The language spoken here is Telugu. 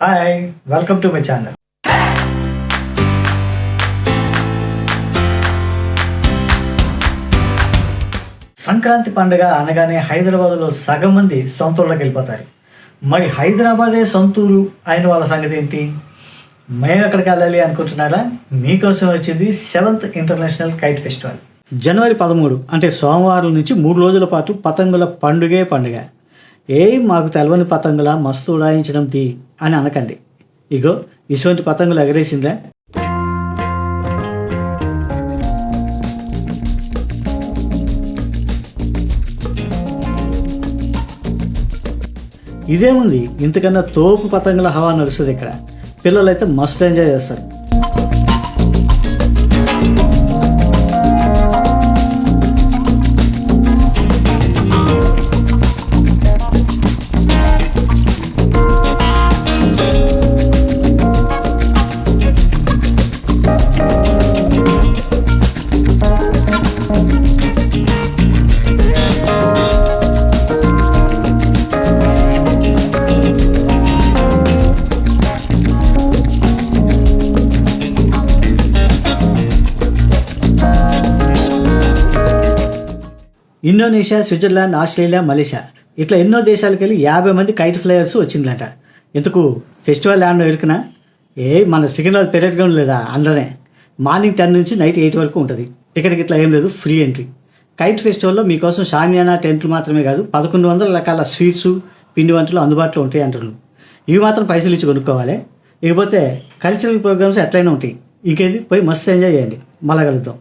Hi welcome to my channel. Sankranti పండుగ అనగానే హైదరాబాద్లో సగం మంది సొంత ఊళ్ళకి వెళ్ళిపోతారు. మరి హైదరాబాదే సొంతూరు అయిన వాళ్ళ సంగతి ఏంటి? మేము ఎక్కడికి వెళ్ళాలి అనుకుంటున్నారా? మీకోసం వచ్చింది 7th ఇంటర్నేషనల్ కైట్ ఫెస్టివల్. జనవరి 13 అంటే సోమవారం నుంచి 3 రోజుల పాటు పతంగుల పండుగే పండుగ. మాకు తెలవని పతంగుల మస్తు ఉడాయించడం తీ అని అనకండి. ఇగో ఇటువంటి పతంగులు ఎగరేసిందా? ఇదేముంది, ఇంతకన్నా తోపు పతంగుల హవా నడుస్తుంది ఇక్కడ. పిల్లలైతే మస్తు ఎంజాయ్ చేస్తారు. ఇండోనేషియా, స్విట్జర్లాండ్, ఆస్ట్రేలియా, మలేషియా ఇట్లా ఎన్నో దేశాలకు వెళ్ళి 50 మంది కైట్ ఫ్లైయర్స్ వచ్చిందంట. ఎందుకు ఫెస్టివల్ ల్యాండ్ ఎడుకునా? మన సికింద్రాబాద్ పెరేడ్ గ్రౌండ్ లేదా, అందులోనే మార్నింగ్ 10 నుంచి నైట్ 8 వరకు ఉంటుంది. టికెట్ ఇట్లా ఏం లేదు, ఫ్రీ ఎంట్రీ. కైట్ ఫెస్టివల్లో మీకోసం షామియానా, టెంట్లు మాత్రమే కాదు 1100 రకాల స్వీట్స్, పిండి వంటలు అందుబాటులో ఉంటాయి అంటారు. ఇవి మాత్రం పైసలు ఇచ్చి కొనుక్కోవాలి. ఇకపోతే కల్చరల్ ప్రోగ్రామ్స్ ఎట్లయినా ఉంటాయి. ఇంకేంది, పోయి మస్తు ఎంజాయ్ చేయండి. మళ్ళా కలుద్దాం.